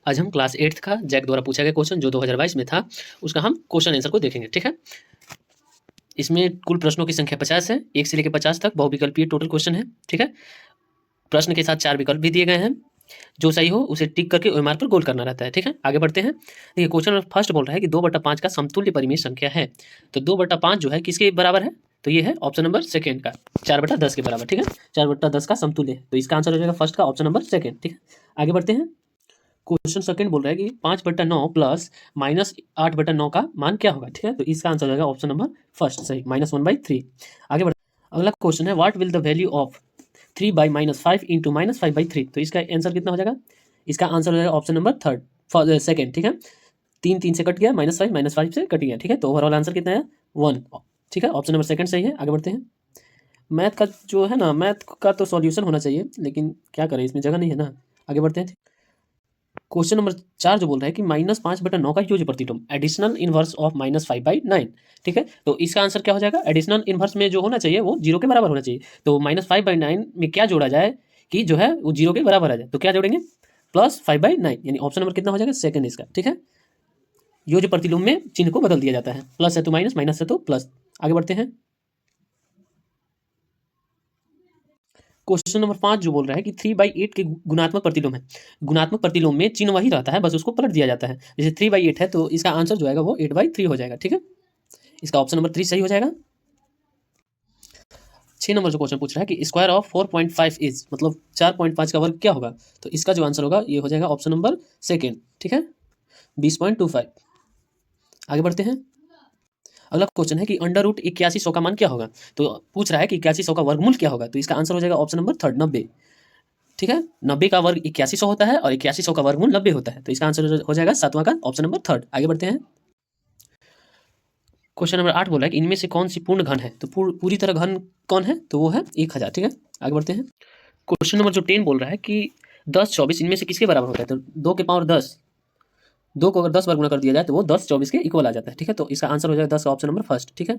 आज हम class 8th का जैक द्वारा पूछा गया क्वेश्चन जो 2022 में था उसका हम क्वेश्चन आंसर को देखेंगे। ठीक है, इसमें कुल प्रश्नों की संख्या 50 है, 1 से लेकर 50 तक बहुविकल्पीय टोटल क्वेश्चन है। ठीक है, प्रश्न के साथ 4 विकल्प भी दिए गए हैं, जो सही हो उसे टिक करके ओएमआर पर गोल करना रहता है। ठीक है, आगे बढ़ते हैं। देखिए क्वेश्चन फर्स्ट बोल रहा है कि 2/5 का समतुल्य परिमेय संख्या है। तो 2/5 जो है किसके बराबर है? तो ये है ऑप्शन नंबर सेकंड का 4/10 के बराबर। ठीक है, 4/10 का समतुल्य है, तो इसका आंसर हो जाएगा फर्स्ट का ऑप्शन नंबर सेकंड। ठीक है, आगे बढ़ते हैं। क्वेश्चन सेकंड बोल रहा है कि 5/9 प्लस -8/9 का मान क्या होगा। ठीक है, तो इसका आंसर हो जाएगा ऑप्शन नंबर फर्स्ट सही, -1/3। आगे बढ़ते अगला क्वेश्चन है what will the value of 3/-5 into -5/3। तो इसका आंसर कितना हो जाएगा? इसका आंसर हो जाएगा ऑप्शन नंबर थर्ड सेकंड। ठीक है, 3 से कट गया, -5 से कट गया। ठीक है, तो ओवरऑल आंसर कितना है? 1। ठीक है, ऑप्शन नंबर सेकंड सही है। आगे बढ़ते हैं। मैथ का जो है ना, मैथ का तो सॉल्यूशन होना चाहिए, लेकिन क्या करें, इसमें जगह नहीं है ना। आगे बढ़ते हैं। क्वेश्चन नंबर 4 जो बोल रहा है कि -5/9 का योग प्रतिलोम एडिशनल इनवर्स ऑफ -5/9। ठीक है, तो इसका आंसर क्या हो जाएगा? एडिशनल इनवर्स में जो होना चाहिए वो 0 के बराबर होना चाहिए। तो -5/9 में क्या जोड़ा जाए कि जो है वो 0 के बराबर आ जाए? तो क्या जोड़ेंगे? +5/9, यानी ऑप्शन नंबर कितना हो जाएगा? सेकंड इसका। ठीक है, योग प्रतिलोम में चिन्ह को बदल दिया जाता है, प्लस है तो माइनस, माइनस है तो प्लस। आगे बढ़ते हैं। क्वेश्चन नंबर 5 जो बोल रहा है कि 3/8 के गुणात्मक प्रतिलोम है। गुणात्मक प्रतिलोम में चिन्ह वही रहता है, बस उसको पलट दिया जाता है। जैसे 3/8 है तो इसका आंसर जो आएगा वो 8/3 हो जाएगा। ठीक है, इसका ऑप्शन नंबर 3 सही हो जाएगा। 6 नंबर जो क्वेश्चन पूछ रहा है कि स्क्वायर ऑफ 4.5 इज, मतलब 4.5 का वर्ग क्या होगा। तो इसका जो आंसर होगा ये हो जाएगा ऑप्शन नंबर सेकेंड। ठीक है, 20.25। आगे बढ़ते हैं। अगला क्वेश्चन है कि √8100 का मान क्या होगा। तो पूछ रहा है कि 8100 का वर्गमूल क्या होगा। तो इसका आंसर हो जाएगा ऑप्शन नंबर थर्ड, 90। ठीक है, 90 का वर्ग 8100 होता है और 8100 का वर्गमूल 90 होता है। तो इसका आंसर हो जाएगा सातवां का ऑप्शन नंबर थर्ड। आगे बढ़ते हैं। क्वेश्चन नंबर 8 बोला है कि इनमें से कौन सी पूर्ण घन है। तो पूरी तरह घन कौन है? तो वो है 1000। ठीक है, आगे बढ़ते हैं। क्वेश्चन नंबर जो 10 बोल रहा है कि 10, 24 इनमें से किसके बराबर होता है। तो 2 के पावर 10, 2 को अगर 10 बार गुणा कर दिया जाए तो वो 10 24 के इक्वल आ जाता है। ठीक है, तो इसका आंसर हो जाएगा 10 का ऑप्शन नंबर फर्स्ट। ठीक है,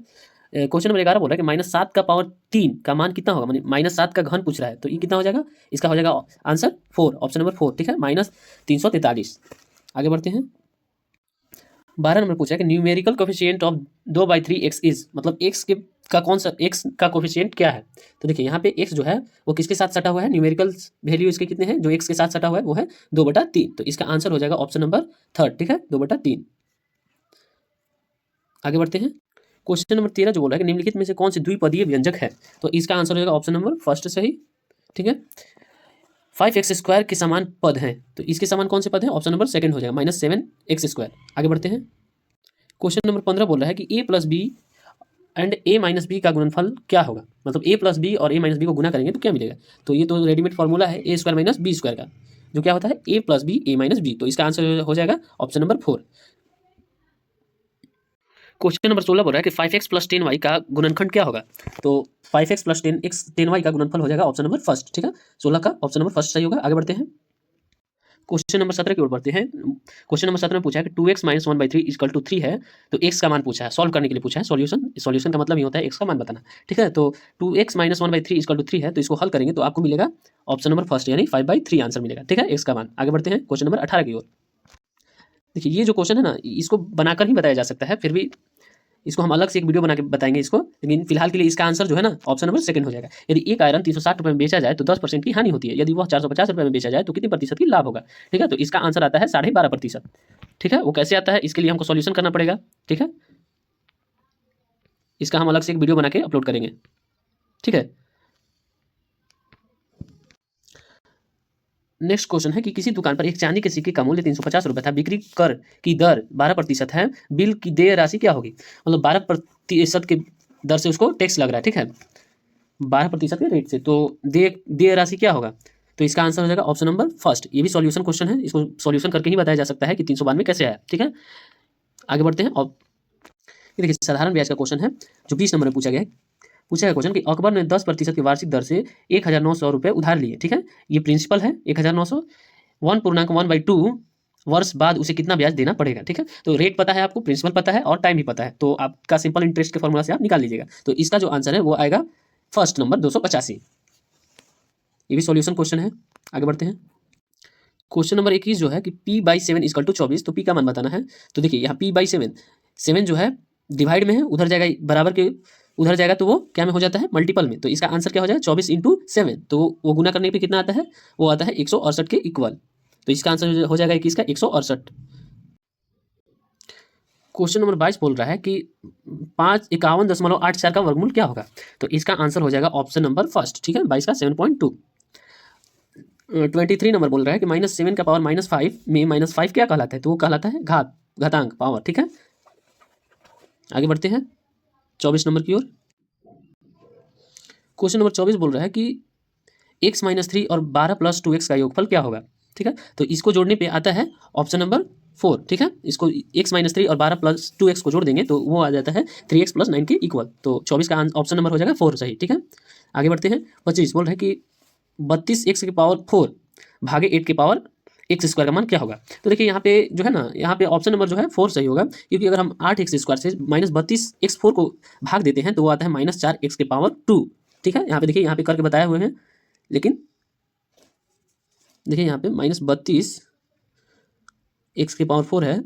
क्वेश्चन नंबर 11 बोल रहा है कि -7 का पावर 3 का मान कितना होगा। -7 का घन पूछ रहा है, तो ये कितना हो जाएगा? इसका हो जाएगा आंसर 4, ऑप्शन नंबर 4। ठीक है, -343। आगे बढ़ते हैं। 12 नंबर पूछा है कि numerical coefficient of 2/3x is, मतलब x के का कौन सा x का कोफिशिएंट क्या है। तो देखिए यहाँ पे x जो है वो किसके साथ सटा हुआ है, न्यूमेरिकल वैल्यू इसके कितने हैं जो x के साथ सटा हुआ है, वो है 2/3। तो इसका आंसर हो जाएगा ऑप्शन नंबर थर्ड। ठीक है, 2/3। आगे बढ़ते हैं। क्वेश्चन नंबर 13 जो बोला है कि निम्नलिखित में से कौन सी द्विपदीय व्यंजक है। तो इसका आंसर हो जाएगा ऑप्शन नंबर फर्स्ट सही। ठीक है, 5x² के समान पद हैं, तो इसके समान कौन से पद हैं? ऑप्शन नंबर सेकंड हो जाएगा, -7x²। आगे बढ़ते हैं। क्वेश्चन नंबर 15 बोल रहा है कि a+b एंड a-b का गुणनफल क्या होगा। मतलब a+b और a-b को गुना करेंगे तो क्या मिलेगा। तो ये तो रेडीमेड फॉर्मूला है a² - b² का, जो क्या होता है a+b a-b। तो इसका आंसर हो जाएगा ऑप्शन नंबर 4। क्वेश्चन नंबर 16 बोल रहा है कि 5x + 10y का गुणनखंड क्या होगा। तो 5x + 10y का गुणनफल हो जाएगा ऑप्शन नंबर फर्स्ट। ठीक है, 16 का ऑप्शन नंबर फर्स्ट सही होगा। आगे बढ़ते हैं। क्वेश्चन नंबर 17 की ओर बढ़ते हैं। क्वेश्चन नंबर 17 में पूछा है कि 2x - 1/3 = 3 है। तो x का मान पूछा है, सॉल्व करने के लिए पूछा है। सॉल्यूशन का मतलब ये होता है x का मान बताना। ठीक है, तो 2x - 1/3 = 3 है, तो इसको हल करेंगे तो आपको मिलेगा ऑप्शन नंबर फर्स्ट, यानी 5/3 आंसर मिलेगा। ठीक है, x का मान। आगे बढ़ते हैं क्वेश्चन नंबर 18 की ओर। देखिए ये जो क्वेश्चन है ना, इसको बनाकर ही बताया जा सकता है, फिर भी इसको हम अलग से एक वीडियो बना के बताएंगे इसको, लेकिन फिलहाल के लिए इसका आंसर जो है ना ऑप्शन नंबर सेकंड हो जाएगा। यदि एक आयरन 360 रुपये में बेचा जाए तो 10% की हानि होती है, यदि वह 450 रुपये में बेचा जाए तो कितने प्रतिशत की लाभ होगा। ठीक है, तो इसका आंसर आता है 12.5%। ठीक है, वो कैसे आता है इसके लिए हमको सॉल्यूशन करना पड़ेगा। ठीक है, इसका हम अलग से एक वीडियो बना के अपलोड करेंगे। ठीक है, नेक्स्ट क्वेश्चन है कि किसी दुकान पर एक चांदी के सिक्के का मूल्य 350 रुपये था, बिक्री कर की दर 12% है, बिल की देय राशि क्या होगी। मतलब 12% के दर से उसको टैक्स लग रहा है। ठीक है, 12% के रेट से, तो देय राशि क्या होगा। तो इसका आंसर हो जाएगा ऑप्शन नंबर फर्स्ट। ये भी सॉल्यूशन क्वेश्चन है, इसको सॉल्यूशन करके ही बताया जा सकता है कि 392 कैसे आया। ठीक है, आगे बढ़ते हैं। और ये देखिए साधारण ब्याज का क्वेश्चन है जो 20 नंबर में पूछा गया है। पूछा गया क्वेश्चन कि अकबर ने 10% की वार्षिक दर से 1900 रुपये उधार लिए। ठीक है, ये प्रिंसिपल है 1900, 1.1/2 वर्ष बाद उसे कितना ब्याज देना पड़ेगा। ठीक है, तो रेट पता है आपको, प्रिंसिपल पता है और टाइम भी पता है, तो आपका सिंपल इंटरेस्ट के फॉर्मूला से आप निकाल लीजिएगा। तो इसका जो आंसर है वो आएगा फर्स्ट नंबर 285। ये भी सॉल्यूशन क्वेश्चन है। आगे बढ़ते हैं। क्वेश्चन नंबर 21 जो है कि p/7 इक्वल टू 24, तो p का मान बताना है। तो देखिए यहाँ p/7, 7 जो है डिवाइड में है, उधर जाएगा बराबर के, उधर जाएगा तो वो क्या में हो जाता है, मल्टीपल में। तो इसका आंसर क्या हो जाएगा, 24 इंटू 7। तो वो गुना करने पे कितना आता है, वो आता है 168 के इक्वल। तो इसका आंसर हो जाएगा 21 का 168। क्वेश्चन नंबर 22 बोल रहा है कि 551.84 का वर्गमूल क्या होगा। तो इसका आंसर हो जाएगा ऑप्शन नंबर फर्स्ट, ठीक है, 22 का 7.2। 23 नंबर बोल रहा है कि -7 का पावर -5 में -5 क्या कहलाता है, तो वो कहलाता है घातांक पावर, ठीक है। आगे बढ़ते हैं 24 नंबर की ओर। क्वेश्चन नंबर 24 बोल रहा है कि x-3 और 12 + 2x का योगफल क्या होगा, ठीक है। तो इसको जोड़ने पे आता है ऑप्शन नंबर 4, ठीक है। इसको x-3 और 12 + 2x को जोड़ देंगे तो वो आ जाता है 3x + 9 के इक्वल। तो 24 का ऑप्शन नंबर हो जाएगा 4 सही, ठीक है। आगे बढ़ते हैं 25 बोल रहे हैं कि 32x की पावर 4 भागे 8 की पावर x² का मान क्या होगा। तो देखिए यहाँ पे जो है ना, यहाँ पे ऑप्शन नंबर जो है 4 सही होगा, क्योंकि अगर हम 8x² से -32x4 को भाग देते हैं तो वो आता है -4x की पावर 2, ठीक है। यहाँ पे देखिए, यहाँ पे करके बताए हुए हैं, लेकिन देखिए यहाँ पे -32x की पावर 4 है,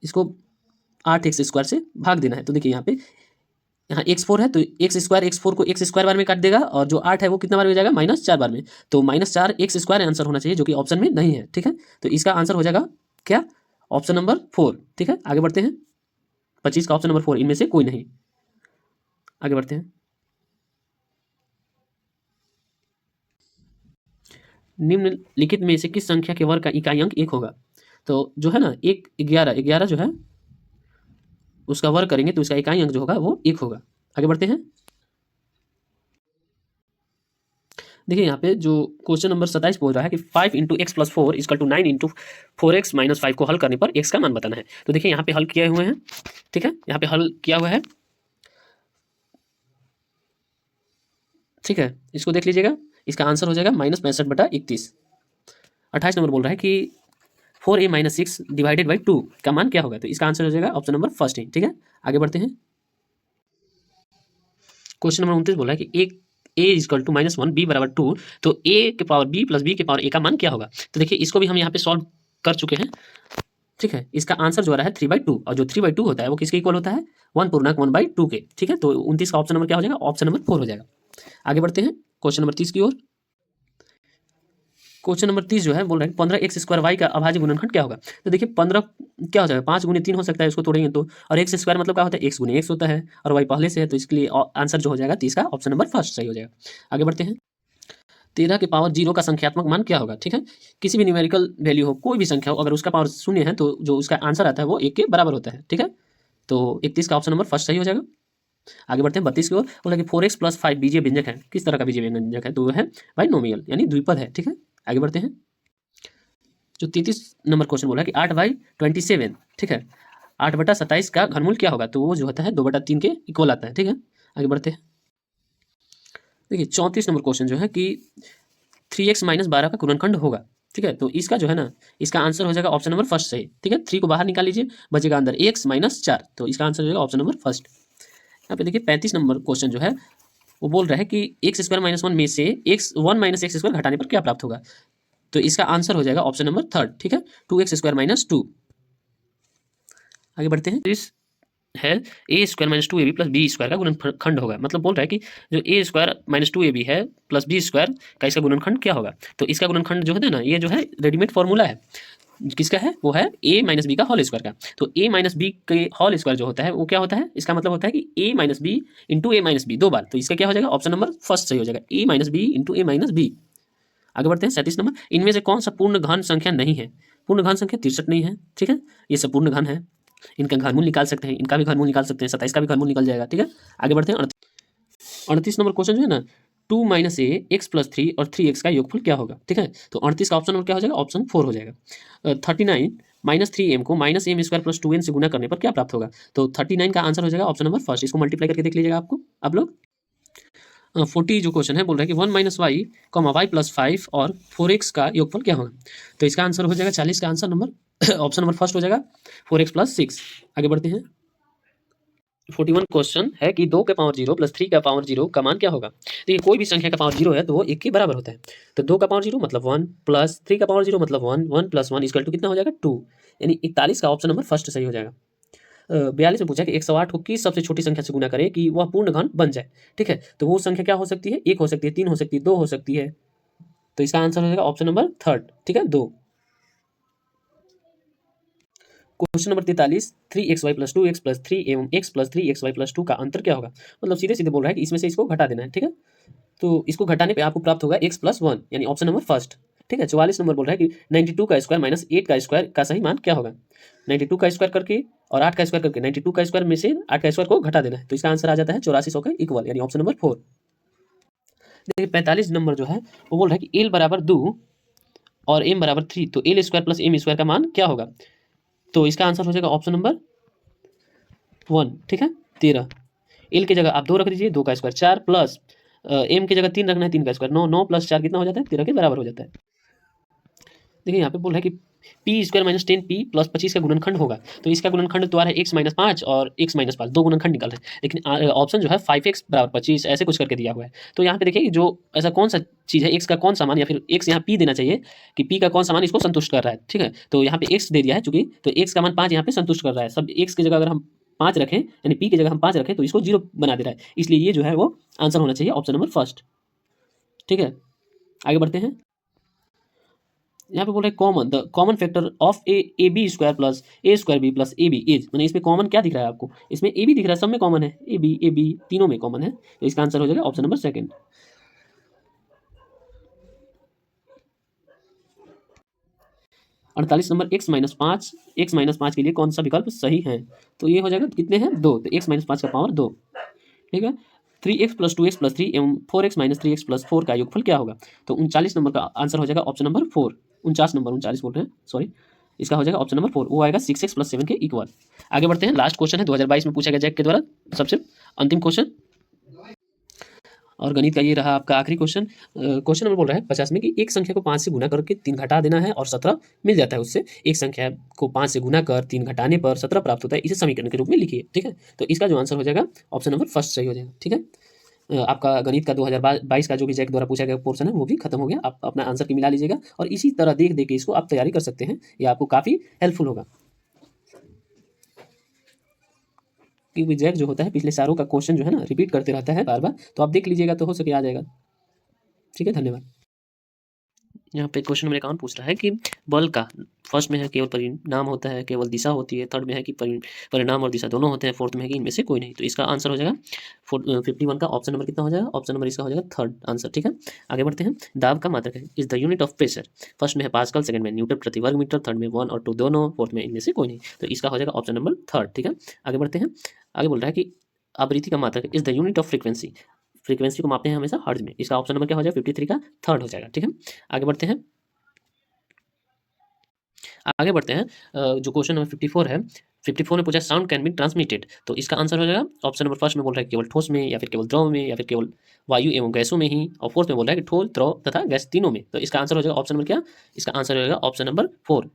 इसको 8x² से भाग देना है। तो देखिए यहाँ x4 है तो x² को x² बार में काट देगा, और जो 8 है वो कितना बार में जाएगा, -4 बार में। तो -4x² आंसर होना चाहिए, जो कि ऑप्शन में नहीं है, ठीक है। तो इसका आंसर हो जाएगा क्या, ऑप्शन नंबर 4, ठीक है। आगे बढ़ते हैं 25 का ऑप्शन नंबर 4 इनमें से कोई नहीं। आगे बढ़ते हैं, निम्नलिखित में से किस संख्या के वर्ग का इकाई अंक 1 होगा। तो जो है ना, 11 जो है उसका वर्ग करेंगे तो उसका इकाई अंक जो होगा वो 1 होगा। आगे बढ़ते हैं, देखिए यहाँ पे जो क्वेश्चन नंबर 27 बोल रहा है कि 5 × x + 4 = 9 × 4x - 5 को हल करने पर x का मान बताना है। तो देखिए यहाँ पे हल किए हुए हैं, ठीक है, यहाँ पे हल किया हुआ है, ठीक है। इसको देख लीजिएगा, इसका आंसर हो जाएगा -65/31। 28 नंबर बोल रहा है कि 4a - 6 / 2 का मान क्या होगा। तो इसका आंसर हो जाएगा ऑप्शन नंबर फर्स्ट ही, ठीक है। आगे बढ़ते हैं, क्वेश्चन नंबर 29 बोला है कि एक a = -1 b = 2, तो a के पावर b + b के पावर a का मान क्या होगा। तो देखिए इसको भी हम यहाँ पे सॉल्व कर चुके हैं, ठीक है। इसका आंसर जो आ रहा है 3/2, और जो 3/2 होता है वो किसके इक्वल होता है, 1/2 के, ठीक है। तो 29 का ऑप्शन नंबर क्या हो जाएगा, ऑप्शन नंबर 4 हो जाएगा। आगे बढ़ते हैं क्वेश्चन नंबर 30 की ओर। क्वेश्चन नंबर 30 जो है बोल रहा है 15x² y का अभाज्य गुणनखंड क्या होगा। तो देखिए 15 क्या हो जाएगा, 5 × 3 हो सकता है, इसको तोड़ेंगे तो, और x² मतलब क्या होता है, x × x होता है, और y पहले से है, तो इसके लिए आंसर जो हो जाएगा 30 का ऑप्शन नंबर फर्स्ट सही हो जाएगा। आगे बढ़ते हैं, 13 के पावर 0 का संख्यात्मक मान क्या होगा, ठीक है। किसी भी न्यूमेरिकल वैल्यू हो, कोई भी संख्या हो, अगर उसका पावर 0 है तो जो उसका आंसर आता है वो 1 के बराबर होता है, ठीक है। तो 31 का ऑप्शन नंबर फर्स्ट सही हो जाएगा। आगे बढ़ते हैं 32 की ओर। बोला कि 4x + 5 बीजीय व्यंजक है, किस तरह का बीजीय व्यंजक है, तो वो है बाइनोमियल यानी द्विपद है, ठीक है। आगे बढ़ते हैं, जो 33 नंबर क्वेश्चन बोला कि 8/27, ठीक है, 8/27 का घनमूल क्या होगा। तो वो जो होता है 2/3 के इक्वल आता है, ठीक है। आगे बढ़ते हैं, देखिए 34 नंबर क्वेश्चन जो है कि 3x - 12 का गुणनखंड होगा, ठीक है। तो इसका जो है ना, इसका आंसर हो जाएगा ऑप्शन नंबर फर्स्ट सही, ठीक है। 3 को बाहर निकाल लीजिए, बचेगा अंदर x - 4, तो इसका आंसर हो जाएगा ऑप्शन नंबर फर्स्ट। यहाँ पे देखिए 35 नंबर क्वेश्चन जो है वो बोल रहा है कि x² - 1 में से (1 - x² घटाने पर क्या प्राप्त होगा। तो इसका आंसर हो जाएगा ऑप्शन नंबर थर्ड, ठीक है, 2x² - 2। आगे बढ़ते हैं, इस है a² - 2ab + b² का गुणनखंड होगा। मतलब बोल रहा है कि जो a² - 2ab है प्लस b² का इसका गुणनखंड क्या होगा। तो इसका गुणनखंड जो है ना, ये जो है रेडीमेड फॉर्मूला है, किसका है, वो है a - b का होल स्क्वायर का। तो a - b के होल स्क्वायर जो होता है वो क्या होता है, इसका मतलब होता है कि a - b × a - b 2 बार। तो इसका क्या हो जाएगा, ऑप्शन नंबर फर्स्ट सही हो जाएगा, a - b × a - b। आगे बढ़ते हैं 37 नंबर, इनमें से कौन सा पूर्ण घन संख्या नहीं है। पूर्ण घन संख्या 63 नहीं है, ठीक है, ये सब पूर्ण घन है, इनका घनमूल निकाल सकते हैं, इनका भी घनमूल निकाल सकते हैं, 27 का भी घनमूल निकल जाएगा, ठीक है। आगे बढ़ते हैं 38 नंबर क्वेश्चन जो है ना, 2 - a x + 3 और 3x का योगफल क्या होगा, ठीक है। तो 38 का ऑप्शन नंबर क्या हो जाएगा, ऑप्शन 4 हो जाएगा। 39 -3m को -m² + 2n से गुना करने पर क्या प्राप्त होगा। तो 39 का आंसर हो जाएगा ऑप्शन नंबर फर्स्ट। इसको मल्टीप्लाई करके देख लीजिएगा आप लोग। 40 जो क्वेश्चन है बोल रहा है कि 1 - y, y + 5 और 4x का योगफल क्या होगा। तो इसका आंसर हो जाएगा 40 का answer number option number first हो जाएगा 4x + 6। आगे बढ़ते हैं, 41 क्वेश्चन है कि 2 का पावर 0 प्लस 3 का पावर 0 का मान क्या होगा। देखिए कोई भी संख्या का पावर 0 है तो वो 1 के बराबर होता है। तो 2 का पावर 0 मतलब 1 प्लस 3 का पावर 0 मतलब 1, 1 प्लस 1 इक्वल टू कितना हो जाएगा 2, यानी 41 का ऑप्शन नंबर फर्स्ट सही हो जाएगा। 42 में पूछा कि 108 को किस सबसे छोटी संख्या से गुना करे कि वह पूर्ण घन बन जाए। ठीक है, तो वो संख्या क्या हो सकती है, 1 हो सकती है, 3 हो सकती है, 2 हो सकती है। तो इसका आंसर हो जाएगा ऑप्शन नंबर थर्ड। ठीक है, 2। Question number 43, 3xy plus 2x plus 3 एवं x प्लस 3xy प्लस 2 का अंतर क्या होगा। मतलब सीधे सीधे बोल रहा है कि इसमें से इसको घटा देना है। ठीक है, तो इसको घटाने पे आपको प्राप्त होगा x प्लस 1, यानी ऑप्शन नंबर फर्स्ट। ठीक है, 44 नंबर बोल रहा है कि 92 का स्क्वायर माइनस 8 का स्क्वायर का सही मान क्या होगा। 92 का स्क्वायर करके और 8 का स्क्वायर करके 92 का स्क्वायर में से 8 का स्क्वायर को घटा देना है, तो इसका आंसर आ जाता है 8400 के इक्वल, यानी ऑप्शन नंबर 4। देखिए 45 नंबर जो है वो बोल रहा है कि l बराबर 2 और m बराबर 3, तो l square plus m square का मान क्या होगा। तो इसका आंसर हो जाएगा ऑप्शन नंबर 1। ठीक है, 13। एल की जगह आप 2 रख दीजिए, 2 का स्क्वायर 4 प्लस एम की जगह 3 रखना है, 3 का स्क्वायर 9, 9 प्लस 4 कितना हो जाता है, 13 के बराबर हो जाता है। देखिए यहाँ पे बोल रहा है कि P square minus 10p plus 25 का गुणनखंड होगा। तो इसका गुणनखंड तो आ रहा है x माइनस 5 और x माइनस 5, दो गुणनखंड निकाल रहे हैं, लेकिन ऑप्शन जो है 5x बराबर 25 ऐसे कुछ करके दिया हुआ है। तो यहाँ पे देखिए कि जो ऐसा कौन सा चीज़ है, x का कौन सा मान, या फिर x यहाँ p देना चाहिए कि p का कौन सा मान इसको संतुष्ट कर रहा है। ठीक है, तो यहाँ पे x दे दिया है चूंकि, तो x का मान 5 यहाँ पे संतुष्ट कर रहा है। सब x की जगह अगर हम 5 रखें, यानी p की जगह हम 5 रखें तो इसको 0 बना दे रहा है, इसलिए ये जो है वो आंसर होना चाहिए ऑप्शन नंबर फर्स्ट। ठीक है, आगे बढ़ते हैं। यहाँ पे बोल रहे common, the common factor of a b square plus a square b plus a b is, मैंने इसमें कॉमन क्या दिख रहा है आपको, इसमें ए बी दिख रहा है, सब में कॉमन है, ए बी तीनों में कॉमन है, तो इसका आंसर हो जाएगा option number second. 48 number x minus पाँच के लिए कौन सा विकल्प सही है। तो ये हो जाएगा कितने हैं, 2, तो एक्स माइनस 5 का पावर 2। ठीक है, 3x प्लस 2x प्लस 3 एवं 4x माइनस 3x प्लस 4 का योगफल क्या होगा। तो 39 नंबर का आंसर हो जाएगा ऑप्शन नंबर 4। 49 बोल रहे हैं, सॉरी, इसका हो जाएगा ऑप्शन नंबर 4, वो आएगा 6x प्लस 7 के इक्वल। आगे बढ़ते हैं, लास्ट क्वेश्चन है 2022 में पूछा गया जैक के द्वारा, सबसे अंतिम क्वेश्चन, और गणित का ये रहा आपका आखिरी क्वेश्चन। क्वेश्चन नंबर बोल रहा है 50 में कि एक संख्या को 5 से गुना करके 3 घटा देना है और 17 मिल जाता है उससे। एक संख्या को 5 से गुना कर 3 घटाने पर 17 प्राप्त होता है, इसे समीकरण के रूप में लिखिए। ठीक है, तो इसका जो आंसर हो जाएगा ऑप्शन नंबर फर्स्ट सही हो जाएगा। ठीक है, आपका गणित का 2022 का जो भी जैक द्वारा पूछा गया पोर्शन है वो भी खत्म हो गया। आप अपना आंसर की मिला लीजिएगा और इसी तरह देख देख के इसको आप तैयारी कर सकते हैं, ये आपको काफ़ी हेल्पफुल होगा। क्योंकि जैक जो होता है पिछले सारों का क्वेश्चन जो है ना रिपीट करते रहता है बार बार, तो आप देख लीजिएगा तो हो सके आ जाएगा। ठीक है, धन्यवाद। यहाँ पे क्वेश्चन नंबर 51 पूछ रहा है कि बल का फर्स्ट में है केवल परिणाम होता है, केवल दिशा होती है, थर्ड में है कि परिणाम और दिशा दोनों होते हैं, फोर्थ में है कि इनमें से कोई नहीं। तो इसका आंसर हो जाएगा 51 का ऑप्शन नंबर कितना हो जाएगा, ऑप्शन नंबर इसका हो जाएगा थर्ड आंसर। ठीक है, आगे बढ़ते हैं। दाब का मात्रक है is the unit of pressure, first में है पास्कल, सेकंड में न्यूटन प्रति वर्ग मीटर, थर्ड में 1 और 2 दोनों, फोर्थ में इनमें से कोई नहीं। तो इसका हो जाएगा ऑप्शन नंबर थर्ड। ठीक है, आगे बढ़ते हैं। आगे बोल रहा है कि आवृत्ति का मात्रक is the unit of frequency, frequency को मापते हैं हमेशा हर्ट्ज में, इसका ऑप्शन नंबर क्या हो जाएगा 53 का थर्ड हो जाएगा। ठीक है, आगे बढ़ते हैं। आगे बढ़ते हैं, जो क्वेश्चन नंबर 54 है, 54 में पूछा साउंड कैन बी ट्रांसमिटेड, तो इसका आंसर हो जाएगा ऑप्शन नंबर फर्स्ट में बोल रहा है केवल ठोस में, या फिर केवल द्रव में, या फिर केवल वायु एवं गैसों में ही, और फोर्थ में बोल रहा है कि ठोस, द्रव तथा गैस तीनों में। तो इसका आंसर हो जाएगा ऑप्शन नंबर क्या, इसका आंसर हो जाएगा ऑप्शन नंबर 4।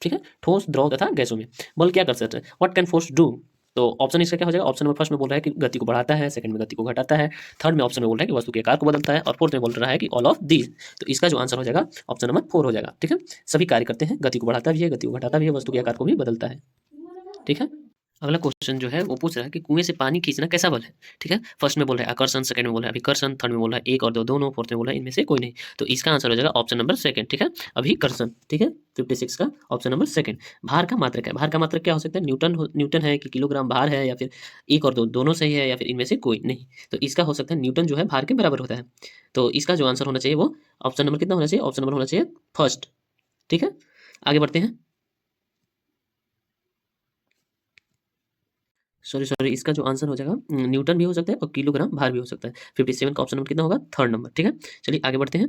ठीक है, ठोस, द्रव तथा गैसों में बल क्या कर सकते हैं, व्हाट कैन फोर्स डू। तो ऑप्शन इसका क्या हो जाएगा, ऑप्शन नंबर फर्स्ट में बोल रहा है कि गति को बढ़ाता है, सेकंड में गति को घटाता है, थर्ड में ऑप्शन में बोल रहा है कि वस्तु के आकार को बदलता है, और फोर्थ में बोल रहा है कि ऑल ऑफ दीज। तो इसका जो आंसर हो जाएगा ऑप्शन नंबर 4 हो जाएगा। ठीक है, सभी कार्य करते हैं, गति को बढ़ाता भी है, गति को घटाता भी है, वस्तु के आकार को भी बदलता है। ठीक है, अगला क्वेश्चन जो है वो पूछ रहा है कि कुएं से पानी खींचना कैसा बल है। ठीक है, फर्स्ट में बोल रहा है आकर्षण, सेकंड में बोल रहा है अभिकर्षण, थर्ड में बोल रहा है 1 और 2 दोनों, फोर्थ में बोल रहा है इनमें से कोई नहीं। तो इसका आंसर हो जाएगा ऑप्शन नंबर सेकंड। ठीक है, अभिकर्षण। ठीक है, 56 का ऑप्शन नंबर सेकंड। भार का मात्रक है, भार का मात्रक क्या हो सकता है, न्यूटन है कि किलोग्राम भार है, या फिर 1 और 2 दोनों सही है, या फिर इनमें से कोई नहीं। तो इसका हो सकता है न्यूटन जो है भार के बराबर होता है। तो इसका जो आंसर होना चाहिए वो ऑप्शन नंबर कितना होना चाहिए, ऑप्शन नंबर होना चाहिए फर्स्ट। ठीक है, आगे बढ़ते हैं। सॉरी, इसका जो आंसर हो जाएगा न्यूटन भी हो सकता है और किलोग्राम भार भी हो सकता है। 57 का ऑप्शन नंबर कितना होगा, थर्ड नंबर। ठीक है, चलिए आगे बढ़ते हैं।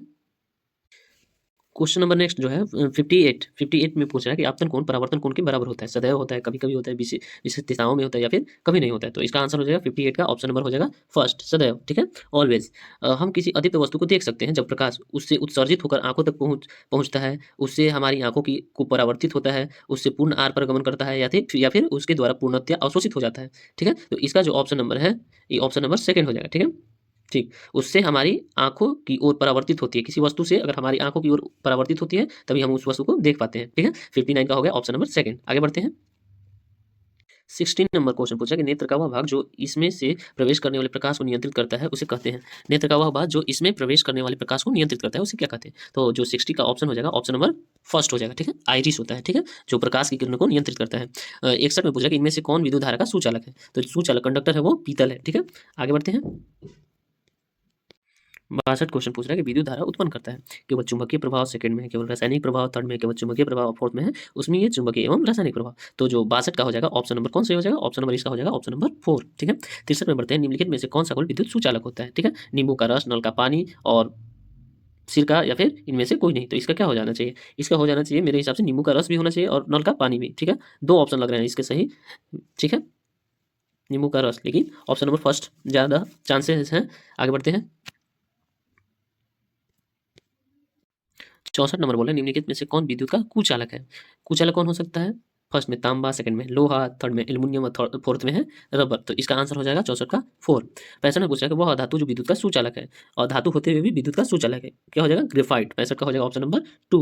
क्वेश्चन नंबर नेक्स्ट जो है 58 में पूछ रहा है कि आपतन कोण परावर्तन कोण के बराबर होता है। सदैव होता है, कभी कभी होता है, विशेष दिशाओं में होता है, या फिर कभी नहीं होता है। तो इसका आंसर हो जाएगा 58 का ऑप्शन नंबर हो जाएगा फर्स्ट, सदैव। ठीक है, ऑलवेज। हम किसी अदीप्त वस्तु को देख सकते हैं जब प्रकाश उससे उत्सर्जित होकर आंखों तक पहुंचता है, उससे हमारी आंखों की को परावर्तित होता है, उससे पूर्ण आर पर गमन करता है, या फिर उसके द्वारा पूर्णतया अवशोषित हो जाता है। ठीक है, तो इसका जो ऑप्शन नंबर है, ये ऑप्शन नंबर सेकंड हो जाएगा। ठीक है, ठीक, उससे हमारी आंखों की ओर परावर्तित होती है। किसी वस्तु से अगर हमारी आंखों की ओर परावर्तित होती है तभी हम उस वस्तु को देख पाते हैं। ठीक है, 59 का हो गया ऑप्शन नंबर सेकंड। आगे बढ़ते हैं। 16 नंबर क्वेश्चन पूछा कि नेत्र का वह भाग जो इसमें से प्रवेश करने वाले प्रकाश को नियंत्रित करता है उसे कहते हैं। नेत्र का वह भाग जो इसमें प्रवेश करने वाले प्रकाश को नियंत्रित करता है उसे क्या कहते हैं? तो जो 60 का ऑप्शन हो जाएगा ऑप्शन नंबर फर्स्ट हो जाएगा। ठीक है, आइरिस होता है। ठीक है, जो प्रकाश की किरणों को नियंत्रित करता है। 61 में पूछा कि इनमें से कौन विद्युत धारा का सुचालक है? तो सुचालक कंडक्टर है वो पीतल है। ठीक है, आगे बढ़ते हैं। 62 क्वेश्चन पूछ रहा है कि विद्युत धारा उत्पन्न करता है केवल चुंबकीय प्रभाव सेकंड में है, केवल रासायनिक प्रभाव थर्ड में है, केवल चुंबकीय प्रभाव फोर्थ में है, उसमें ये चुंबकीय एवं रासायनिक प्रभाव। तो जो 62 का हो जाएगा ऑप्शन नंबर कौन सा हो जाएगा? ऑप्शन नंबर इसका हो जाएगा ऑप्शन नंबर 4। ठीक है, 63 में बढ़ते हैं। निम्नलिखित में से कौन सा विद्युत सुचालक होता है? ठीक है, नींबू का रस, नल का पानी और सिरका, या फिर इनमें से कोई नहीं। तो इसका क्या हो जाना चाहिए? इसका हो जाना चाहिए मेरे हिसाब से नींबू का रस भी होना चाहिए और नल का पानी भी। ठीक है, दो ऑप्शन लग रहे हैं इसके सही। ठीक है, नींबू का रस, लेकिन ऑप्शन नंबर फर्स्ट ज्यादा चांसेस हैं। आगे बढ़ते हैं। 64 नंबर बोला निम्नलिखित में से कौन विद्युत का कुचालक है? कुचालक कौन हो सकता है? फर्स्ट में तांबा, सेकंड में लोहा, थर्ड में एल्युमिनियम और फोर्थ में है रबर। तो इसका आंसर हो जाएगा 64 का 4। 65 में पूछा कि वह धातु जो विद्युत का सुचालक है, और धातु होते हुए भी विद्युत का सुचालक है, क्या हो जाएगा? ग्रेफाइट। 65 का हो जाएगा ऑप्शन नंबर 2।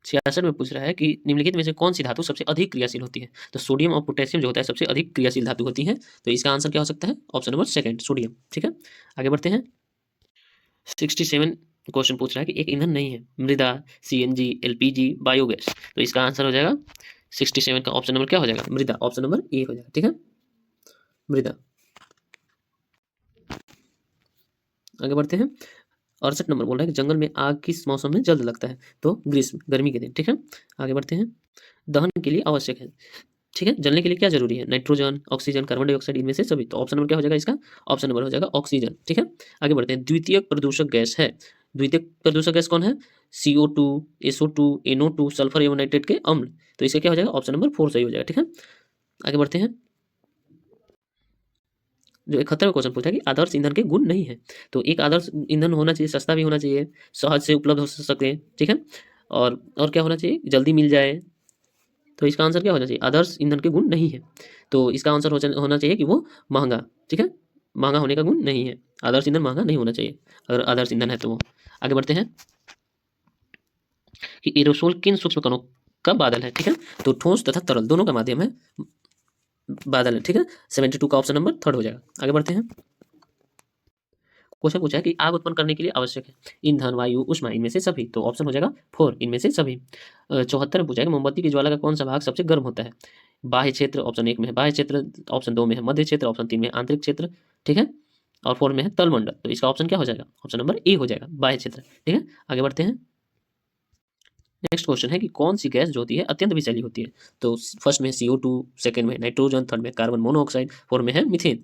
66 में पूछ रहा है कि निम्नलिखित में से कौन सी धातु सबसे अधिक क्रियाशील होती है? तो सोडियम और पोटेशियम जो होता है सबसे अधिक क्रियाशील धातु होती है। तो इसका आंसर क्या हो सकता है? Option number second, sodium. ठीक है, आगे बढ़ते हैं। 67 क्वेश्चन पूछ रहा है कि एक ईंधन नहीं है, मृदा, सीएनजी, एलपीजी, बायोगैस। तो इसका आंसर हो जाएगा 67 का ऑप्शन नंबर क्या हो जाएगा? मृदा, ऑप्शन नंबर ए हो जाएगा। ठीक है, मृदा। आगे बढ़ते हैं। 68 नंबर बोल रहा है कि जंगल में आग किस मौसम में जल्द लगता है? तो ग्रीष्म, गर्मी के दिन। ठीक है, आगे बढ़ते हैं। दहन के लिए आवश्यक है, ठीक है, जलने के लिए क्या जरूरी है? नाइट्रोजन, ऑक्सीजन, कार्बन डाइऑक्साइड, इनमें से सभी। तो ऑप्शन नंबर क्या हो जाएगा इसका? ऑप्शन नंबर हो जाएगा ऑक्सीजन। ठीक है, आगे बढ़ते हैं। द्वितीय प्रदूषक गैस है, द्वितीय प्रदूषक गैस कौन है? CO2, SO2, NO2, सल्फर एवं नाइट्रेट के अम्ल। तो इसका क्या हो जाएगा? ऑप्शन नंबर 4 सही हो जाएगा। ठीक है, आगे बढ़ते हैं। जो 71वां क्वेश्चन पूछा कि आदर्श ईंधन के गुण नहीं है। तो एक आदर्श ईंधन होना चाहिए, सस्ता भी होना चाहिए, सहज से उपलब्ध हो सके। ठीक है, और क्या होना चाहिए? जल्दी मिल जाए। तो इसका आंसर क्या होना चाहिए? आदर्श ईंधन के गुण नहीं है। तो इसका आंसर होना चाहिए कि वो महंगा। ठीक है, महंगा होने का गुण नहीं है। आदर्श ईंधन महंगा नहीं होना चाहिए अगर आदर्श ईंधन है तो वो। आगे बढ़ते हैं कि एरोसोल किन सूक्ष्म कणों का बादल है? ठीक है, तो ठोस तथा तरल दोनों का माध्यम है बादल है। ठीक है, 72 का ऑप्शन नंबर थर्ड हो जाएगा। आगे बढ़ते हैं। क्वेश्चन पूछा है कि आग उत्पन्न करने के लिए आवश्यक है ईंधन, वायु, ऊष्मा, इनमें से सभी। तो ऑप्शन हो जाएगा 4, इनमें से सभी। 74 में पूछा है कि मोमबत्ती की ज्वाला का कौन सा भाग सबसे गर्म होता है? बाह्य क्षेत्र, ऑप्शन 1 में है बाह्य क्षेत्र, ऑप्शन 2 में है मध्य क्षेत्र, ऑप्शन 3 में आंतरिक क्षेत्र। ठीक है, और 4 में है तलमंडल। तो इसका ऑप्शन क्या हो जाएगा? ऑप्शन नंबर ए हो जाएगा, बाह्य क्षेत्र। ठीक है, आगे बढ़ते हैं। नेक्स्ट क्वेश्चन है कि कौन सी गैस जो होती है अत्यंत विषैली होती है? तो फर्स्ट में CO2, सेकंड में नाइट्रोजन, थर्ड में कार्बन मोनोऑक्साइड, फोर्थ में है मीथेन।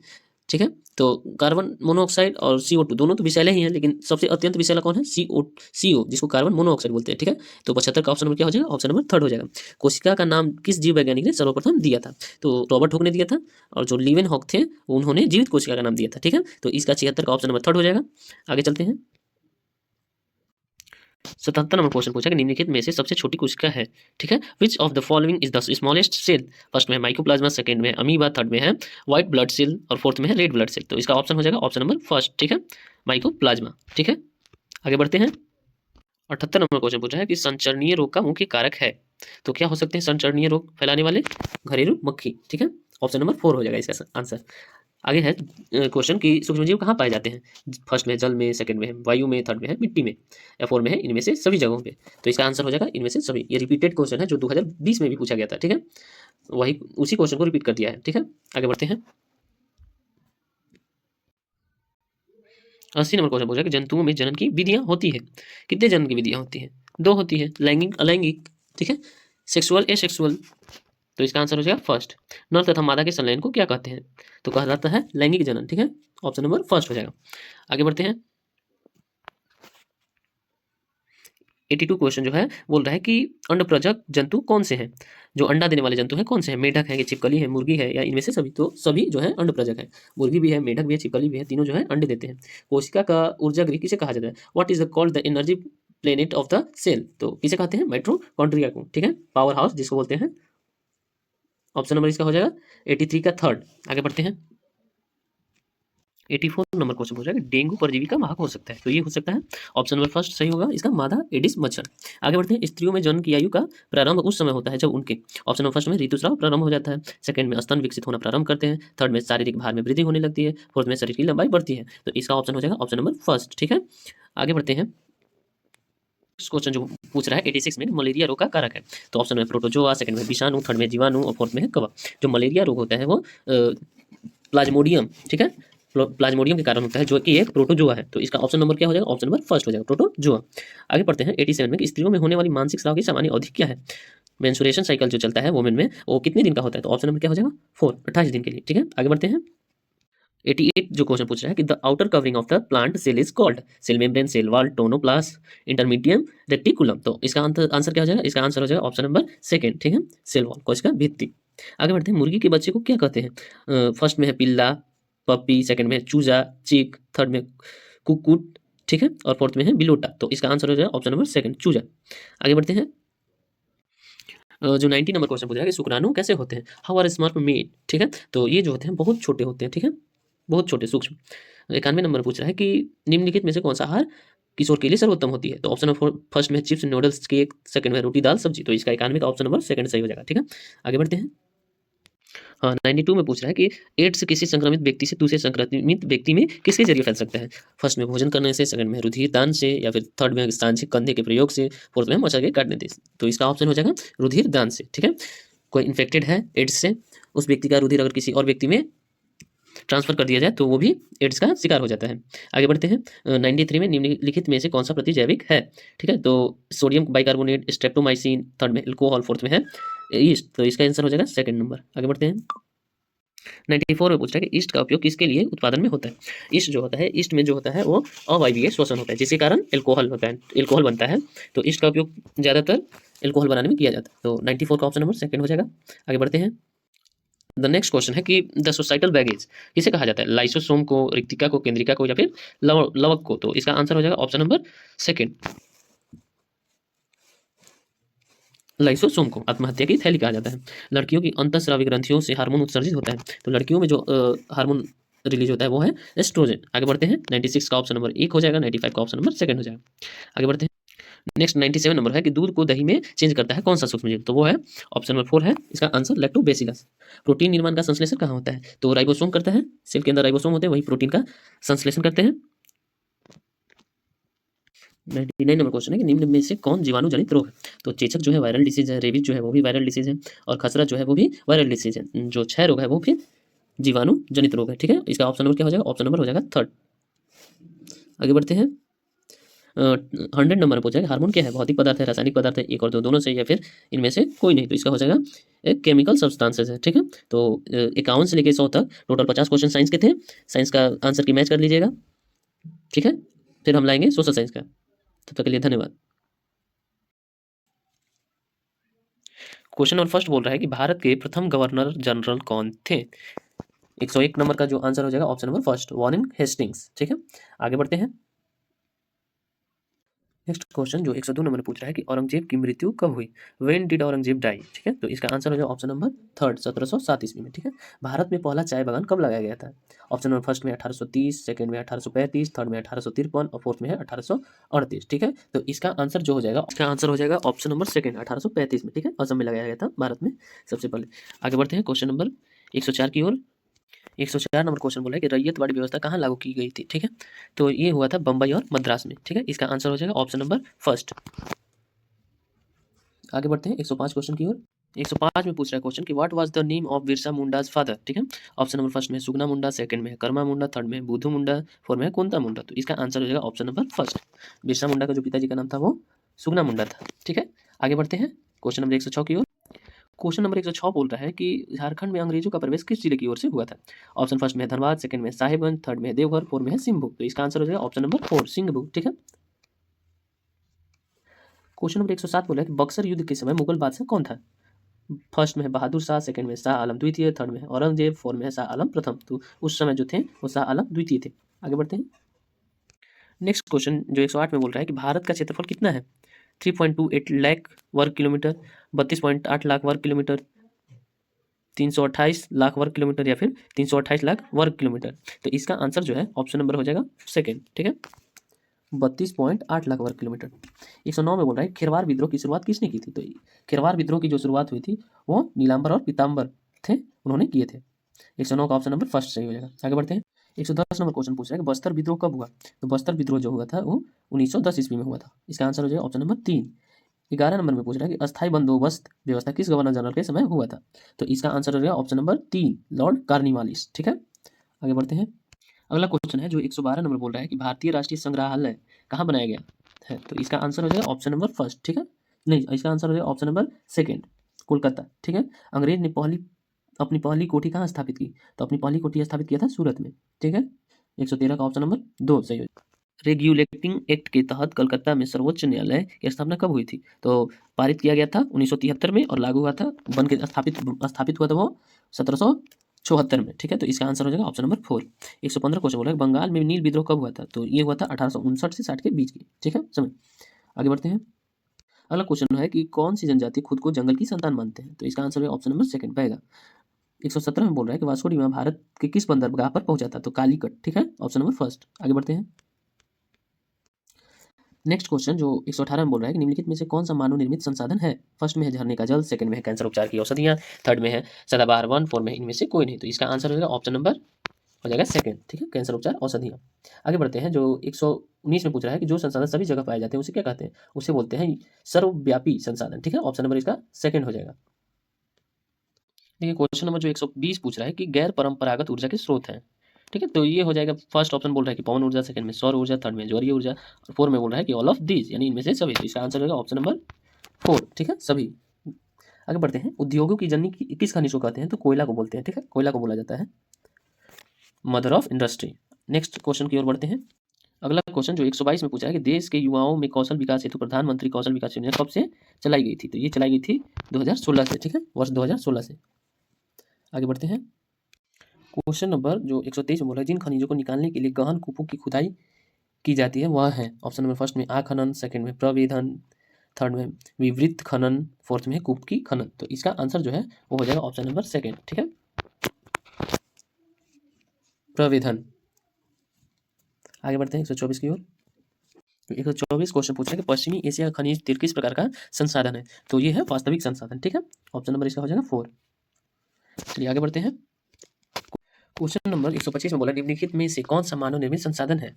ठीक है, तो कार्बन मोनोऑक्साइड और CO2 दोनों तो विषैले ही हैं, लेकिन सबसे अत्यंत विषैला कौन है? CO, जिसको कार्बन मोनोऑक्साइड बोलते हैं। ठीक है, तो 75 का ऑप्शन नंबर क्या हो जाएगा? ऑप्शन नंबर थर्ड हो जाएगा। कोशिका का नाम किस जीव वैज्ञानिक ने सर्वप्रथम दिया था? तो रॉबर्ट हुक ने दिया था, और जो लीवन हॉक थे उन्होंने जीवित कोशिका का नाम दिया था। ठीक है, तो इसका 76 का ऑप्शन नंबर थर्ड हो जाएगा। आगे चलते हैं। 77 नंबर क्वेश्चन पूछा कि निम्नलिखित में से सबसे छोटी कोशिका है? ठीक है, which of the following is the smallest cell? First में है माइकोप्लाज्मा, सेकंड में है अमीबा, थर्ड में है व्हाइट ब्लड सेल, और फोर्थ में है रेड ब्लड सेल। तो इसका ऑप्शन हो जाएगा ऑप्शन नंबर फर्स्ट। ठीक है, माइकोप्लाज्मा। ठीक है, आगे बढ़ते हैं। 78 नंबर क्वेश्चन पूछा है कि संचरणीय रोग का मुख्य कारक है? तो क्या हो सकते हैं संचरणीय रोग फैलाने वाले? घरेलू मक्खी। ठीक है, ऑप्शन नंबर 4 हो जाएगा इसका आंसर। आगे है क्वेश्चन कि सूक्ष्मजीव कहाँ पाए जाते हैं? फर्स्ट में जल में, सेकंड में है वायु में, थर्ड में है मिट्टी में, या 4 में है इनमें से सभी जगहों पे। तो इसका आंसर हो जाएगा इनमें से सभी। ये रिपीटेड क्वेश्चन है जो 2020 में भी पूछा गया था। ठीक है, वही उसी क्वेश्चन को रिपीट कर दिया है। ठीक है, आगे बढ़ते हैं। 80 नंबर क्वेश्चन पूछा कि जंतुओं में जनन की विधियां होती है? कितने जनन की विधियां होती है? 2 होती है, लैंगिक, अलैंगिक। ठीक है, सेक्सुअल, एसेक्सुअल। तो इसका आंसर हो जाएगा फर्स्ट। नर तथा मादा के संलयन को क्या कहते हैं? तो कहा जाता है लैंगिक जनन। ठीक है, ऑप्शन नंबर फर्स्ट हो जाएगा। आगे बढ़ते हैं। 82 क्वेश्चन जो है बोल रहा है कि अंडप्रजक जंतु कौन से हैं, जो अंडा देने वाले जंतु हैं कौन से हैं, मेढक है, छिपकली है, मुर्गी है, या इनमें से सभी। तो सभी जो है अंडप्रजक है, मुर्गी भी है, मेढक भी है, छिपकली भी है, तीनों जो है अंडे देते हैं। कोशिका का ऊर्जा गृह किसे कहा जाता है, what is the called the energy planet of the cell, तो किसे कहते हैं, माइटोकॉन्ड्रिया को, ठीक है, पावर हाउस जिसको बोलते हैं। ऑप्शन नंबर इसका हो जाएगा 83 का थर्ड। आगे बढ़ते हैं, 84 नंबर क्वेश्चन हो जाएगा, डेंगू परजीवी का वाहक हो सकता है, तो ये हो सकता है ऑप्शन नंबर फर्स्ट सही होगा इसका, मादा एडिस मच्छर। आगे बढ़ते हैं, स्त्रियों में जन्म की आयु का प्रारंभ उस समय होता है जब उनके, ऑप्शन नंबर फर्स्ट में ऋतुस्राव प्रारंभ हो जाता है, सेकंड में स्तन विकसित होना प्रारंभ करते हैं, थर्ड में शारीरिक भार में वृद्धि होने लगती है, फोर्थ में शरीर की लंबाई बढ़ती है। तो इसका ऑप्शन हो जाएगा ऑप्शन नंबर फर्स्ट, ठीक है। आगे बढ़ते हैं, क्वेश्चन जो पूछ रहा है 86 में, मलेरिया रोग का कारक है, तो ऑप्शन में प्रोटोजोआ, सेकंड में विषाणु, थर्ड में जीवाणु और फोर्थ में है कवक। जो मलेरिया रोग होता है वो प्लाज्मोडियम, ठीक है, प्लाज्मोडियम के कारण होता है, जो कि एक प्रोटोजोआ है। तो इसका ऑप्शन नंबर क्या हो जाएगा, ऑप्शन नंबर फर्स्ट हो जाएगा, प्रोटोजोआ। आगे बढ़ते हैं 87 में, कि स्त्रियों में होने वाली मानसिक स्राव की सामान्य अवधि क्या है, मेंस्ट्रुएशन साइकिल जो चलता है वोमेन में, वो कितने दिन का होता है, तो ऑप्शन नंबर क्या हो जाएगा 4, 28 दिन के लिए, ठीक है। आगे बढ़ते हैं, 88 जो क्वेश्चन पूछ रहा है कि the outer covering of the plant cell is called, cell membrane, cell wall, tonoplast, intermedium, reticulum. तो इसका आंसर क्या हो जाएगा, इसका आंसर हो जाएगा ऑप्शन नंबर सेकंड, ठीक है, सेल वॉल, कोशिका भित्ति। आगे बढ़ते हैं, मुर्गी के बच्चे को क्या कहते हैं, फर्स्ट में है पिल्ला, पपी, सेकंड में है चूजा, चिक, थर्ड में कुकुट, ठीक है, और फोर्थ में है बिलोटा। तो इसका आंसर हो जाएगा ऑप्शन नंबर सेकंड, चूजा। आगे बढ़ते हैं, जो 90 नंबर क्वेश्चन पूछा है कि शुक्राणु कैसे होते हैं, हाउ आर स्पर्म मेड, ठीक है। तो ये जो होते हैं बहुत छोटे होते हैं, ठीक है, बहुत छोटे सूक्ष्म। 91 नंबर पूछ रहा है कि निम्नलिखित में से कौन सा आहार किशोर के लिए सर्वोत्तम होती है, तो ऑप्शन नंबर फर्स्ट में चिप्स, नूडल्स, केक, सेकंड में रोटी, दाल, सब्जी। तो इसका 91 का ऑप्शन नंबर सेकंड सही हो जाएगा, ठीक है। आगे बढ़ते हैं, हाँ 92 में पूछ रहा है कि एड्स किसी संक्रमित व्यक्ति से दूसरे संक्रमित व्यक्ति में किसके जरिए फैल सकता है, फर्स्ट में भोजन करने से, सेकंड में रुधिर दान से, या फिर थर्ड में सांझिक कंधे के प्रयोग से, फोर्थ में मच्छर के काटने से। तो इसका ऑप्शन हो जाएगा रुधिर दान से, ठीक है। कोई इन्फेक्टेड है एड्स से, उस व्यक्ति का रुधिर अगर किसी और व्यक्ति में ट्रांसफर कर दिया जाए तो वो भी एड्स का शिकार हो जाता है। आगे बढ़ते हैं, 93 में निम्नलिखित में से कौन सा प्रतिजैविक है, ठीक है। तो सोडियम बाइकार्बोनेट, स्ट्रेप्टोमाइसिन, थर्ड में एल्कोहल, फोर्थ में है ईस्ट। तो इसका आंसर हो जाएगा सेकंड नंबर। आगे बढ़ते हैं, 94 में पूछ रहा है कि ईस्ट का उपयोग किसके लिए उत्पादन में होता है। ईस्ट जो होता है, ईस्ट में जो होता है वो अवायवीय श्वसन होता है, जिसके कारण एल्कोहल होता है, एल्कोहल बनता है। तो ईस्ट का उपयोग ज़्यादातर एल्कोहल बनाने में किया जाता है। तो 94 का ऑप्शन नंबर सेकंड हो जाएगा। आगे बढ़ते हैं, द नेक्स्ट क्वेश्चन है कि द सोसाइटल बैगेज किसे कहा जाता है, लाइसोसोम को, रिक्तिका को, केंद्रिका को, या फिर लवक को। तो इसका आंसर हो जाएगा ऑप्शन नंबर सेकंड, लाइसोसोम को आत्महत्या की थैली कहा जाता है। लड़कियों की अंतःस्रावी ग्रंथियों से हार्मोन उत्सर्जित होता है, तो लड़कियों में जो हार्मोन रिलीज होता है वो है एस्ट्रोजन। आगे बढ़ते हैं, 96 का ऑप्शन नंबर एक हो जाएगा, 95 का ऑप्शन नंबर सेकंड हो जाएगा। आगे बढ़ते हैं, नेक्स्ट 97 नंबर है कि दूध को दही में चेंज करता है कौन सा सूक्ष्मजीव, तो वो है ऑप्शन नंबर 4 है इसका आंसर, लैक्टोबैसिलस। प्रोटीन निर्माण का संश्लेषण कहाँ होता है, तो राइबोसोम करता है, सेल के अंदर राइबोसोम होते हैं, वही प्रोटीन का संश्लेषण करते हैं। 99 नंबर क्वेश्चन है कि निम्न में से कौन जीवाणु जनित रोग है, तो चेचक जो है वायरल डिसीज है, रेबीज जो है वो भी वायरल डिसीज है, और खसरा जो है वो भी वायरल डिसीज है। जो क्षय रोग है वो फिर जीवाणु जनित रोग है, ठीक है। इसका ऑप्शन नंबर क्या हो जाएगा, ऑप्शन नंबर हो जाएगा थर्ड। आगे बढ़ते हैं, 100 नंबर पूछा है हार्मोन क्या है, भौतिक पदार्थ है, रासायनिक पदार्थ है, एक और दो दोनों से, या फिर इनमें से कोई नहीं। तो इसका हो जाएगा एक केमिकल सब्सटेंसेस है, ठीक है। तो 51 से लेकर 100 तक टोटल 50 क्वेश्चन साइंस के थे। साइंस का आंसर की मैच कर लीजिएगा, ठीक है। फिर हम लाएंगे सोशल साइंस का। तब तक के लिए धन्यवाद। क्वेश्चन नंबर फर्स्ट बोल रहा है कि भारत के प्रथम गवर्नर जनरल कौन थे। 101 नंबर का जो आंसर हो जाएगा option number first, Warren Hastings, ठीक है। आगे बढ़ते हैं, नेक्स्ट क्वेश्चन जो 102 नंबर पूछ रहा है कि औरंगजेब की मृत्यु कब हुई, व्हेन डिड औरंगजेब डाई, ठीक है। तो इसका आंसर हो जाएगा ऑप्शन नंबर थर्ड, 1707 ईस्वी में, ठीक है। भारत में पहला चाय बागान कब लगाया गया था, ऑप्शन नंबर फर्स्ट में 1830, सेकंड में 1835, थर्ड में 1853 और फोर्थ में है 1838, ठीक है। तो इसका आंसर जो हो जाएगा, इसका आंसर हो जाएगा ऑप्शन नंबर सेकंड, 1835 में, ठीक है, असम में लगाया गया था भारत में सबसे पहले। आगे बढ़ते हैं क्वेश्चन नंबर 104 की ओर। 104 नंबर क्वेश्चन बोला है कि रैयतवाड़ी व्यवस्था कहाँ लागू की गई थी, ठीक है। तो ये हुआ था बम्बई और मद्रास में, ठीक है। इसका आंसर हो जाएगा ऑप्शन नंबर फर्स्ट। आगे बढ़ते हैं 105 क्वेश्चन की ओर। 105 में पूछ रहा है क्वेश्चन कि what was the name of Birsa Mundas father, ठीक है। ऑप्शन नंबर फर्स्ट में सुगना मुंडा, सेकंड में कर्मा मुंडा, थर्ड में बुधू मुंडा, फोर्थ में कुंता मुंडा। तो इसका आंसर हो जाएगा option number first, Birsa Munda का जो पिताजी का नाम था वो सुगना मुंडा था, ठीक है। आगे बढ़ते हैं क्वेश्चन नंबर 106 की ओर। क्वेश्चन नंबर 106 बोल रहा है कि झारखंड में अंग्रेजों का प्रवेश किस जिले की ओर से हुआ था। ऑप्शन फर्स्ट में धनबाद, सेकंड में साहिबगंज, थर्ड में देवघर, फोर्थ में है सिंहभूम। तो इसका आंसर हो जाएगा ऑप्शन नंबर 4, सिंहभूम, ठीक है। क्वेश्चन नंबर 107 बोला है कि बक्सर युद्ध के समय मुगल बादशाह कौन था? फर्स्ट में है बहादुर शाह, सेकंड में शाह आलम द्वितीय, थर्ड में है औरंगजेब, फोर्थ में है शाह आलम प्रथम। तो उस समय जो थे वो शाह आलम द्वितीय थे। आगे बढ़ते हैं। नेक्स्ट क्वेश्चन जो 108 में बोल रहा है कि भारत का क्षेत्रफल कितना है? 3.28 लाख वर्ग किलोमीटर, 32.8 लाख वर्ग किलोमीटर, 328 लाख वर्ग किलोमीटर या फिर 328 लाख वर्ग किलोमीटर। तो इसका आंसर जो है ऑप्शन नंबर हो जाएगा सेकेंड। ठीक है, 32.8 लाख वर्ग किलोमीटर। 109 में बोल रहा है खिरवार विद्रोह की शुरुआत किसने की थी? तो खिरवार विद्रोह की जो शुरुआत हुई थी वो नीलांबर और पीताम्बर थे, उन्होंने किए थे। 109 का ऑप्शन नंबर फर्स्ट सही हो जाएगा। आगे बढ़ते हैं। 110 नंबर क्वेश्चन पूछ रहा है कि बस्तर विद्रोह कब हुआ? तो बस्तर विद्रोह जो हुआ था वो 1910 ईस्वी में हुआ था। इसका आंसर हो जाएगा ऑप्शन नंबर 3। 11 नंबर में पूछ रहा है कि अस्थायी बंदोबस्त व्यवस्था किस गवर्नर जनरल के समय हुआ था? तो इसका आंसर हो जाएगा ऑप्शन नंबर 3 लॉर्ड कार्निवालिस। ठीक है, आगे बढ़ते हैं। अगला क्वेश्चन है जो 112 नंबर बोल रहा है कि भारतीय राष्ट्रीय संग्रहालय कहाँ बनाया गया है? तो इसका आंसर हो जाएगा ऑप्शन नंबर फर्स्ट। ठीक है, नहीं, इसका आंसर हो जाएगा ऑप्शन नंबर सेकेंड, कोलकाता। ठीक है, अंग्रेज ने अपनी पहली कोठी कहाँ स्थापित की? तो अपनी पहली कोठी स्थापित किया था सूरत में। ठीक है, 113 का ऑप्शन नंबर 2 सही हो। रेगुलेटिंग एक्ट के तहत कलकत्ता में सर्वोच्च न्यायालय की स्थापना कब हुई थी? तो पारित किया गया था 1973 में और लागू हुआ था, बन के स्थापित हुआ था वो 1774 में। ठीक है, तो इसका आंसर हो जाएगा ऑप्शन नंबर 4। 115 क्वेश्चन बोला बंगाल में नील विद्रोह कब हुआ था? तो ये हुआ था 1859 से 60 के बीच की। ठीक है, समय। आगे बढ़ते हैं। अगला क्वेश्चन है कि कौन सी जनजाति खुद को जंगल की संतान मानते हैं? तो इसका आंसर है ऑप्शन नंबर सेकंड पाएगा। 117 में बोल रहा है कि वास्को डी गामा भारत के किस बंदरगाह पर पहुंचा था? तो कालीकट। ठीक है, ऑप्शन नंबर फर्स्ट। आगे बढ़ते हैं। नेक्स्ट क्वेश्चन जो 118 में बोल रहा है कि निम्नलिखित में से कौन सा मानव निर्मित संसाधन है? फर्स्ट में है झरने का जल, सेकंड में है कैंसर उपचार की औषधियां, थर्ड में है सदाबहार वन, फोर्थ में इनमें से कोई नहीं। तो इसका आंसर हो जाएगा ऑप्शन नंबर हो जाएगा सेकंड। ठीक है, कैंसर उपचार औषधियां। आगे बढ़ते हैं। जो 119 में पूछ रहा है कि जो संसाधन सभी जगह पाए जाते हैं उसे क्या कहते हैं? उसे बोलते हैं सर्वव्यापी संसाधन। ठीक है, ऑप्शन नंबर इसका सेकंड हो जाएगा। देखिए क्वेश्चन नंबर जो 120 पूछ रहा है कि गैर परंपरागत ऊर्जा के स्रोत हैं। ठीक है, तो ये हो जाएगा फर्स्ट ऑप्शन बोल रहा है कि पवन ऊर्जा, सेकंड में सौर ऊर्जा, थर्ड में ज्वारीय ऊर्जा और फोर्थ में बोल रहा है कि ऑल ऑफ दीज, यानी इनमें से सभी। तो इसका आंसर होगा ऑप्शन नंबर 4। ठीक है, सभी। आगे बढ़ते हैं। उद्योगों की जननी किस खनिज को कहते हैं? तो कोयला को बोलते हैं। ठीक है, कोयला को बोला जाता है mother of industry. Next question की ओर बढ़ते हैं। अगला क्वेश्चन जो 122 में पूछा है कि देश के युवाओं में कौशल विकास हेतु प्रधानमंत्री कौशल विकास योजना कब से चलाई गई थी? तो ये चलाई गई थी 2016 से। ठीक है, वर्ष 2016 से। आगे बढ़ते हैं। क्वेश्चन नंबर जो 123 में बोला है जिन खनिजों को निकालने के लिए गहन कूपों की खुदाई की जाती है वह है ऑप्शन नंबर फर्स्ट में आखनन, सेकंड में प्रवेधन, थर्ड में विवृत खनन, फोर्थ में कूप की खनन। तो इसका आंसर जो है वो हो जाएगा ऑप्शन नंबर सेकंड। ठीक है, प्रवेधन। आगे बढ़ते हैं 124 की ओर। 124 क्वेश्चन पूछा है कि पश्चिमी एशिया का खनिज तेल किस प्रकार का संसाधन है? तो ये है वास्तविक संसाधन। ठीक है, ऑप्शन नंबर इसका हो जाएगा 4। चलिए आगे बढ़ते हैं। क्वेश्चन नंबर 125 में बोला निम्नलिखित में से कौन सा मानव निर्मित संसाधन है?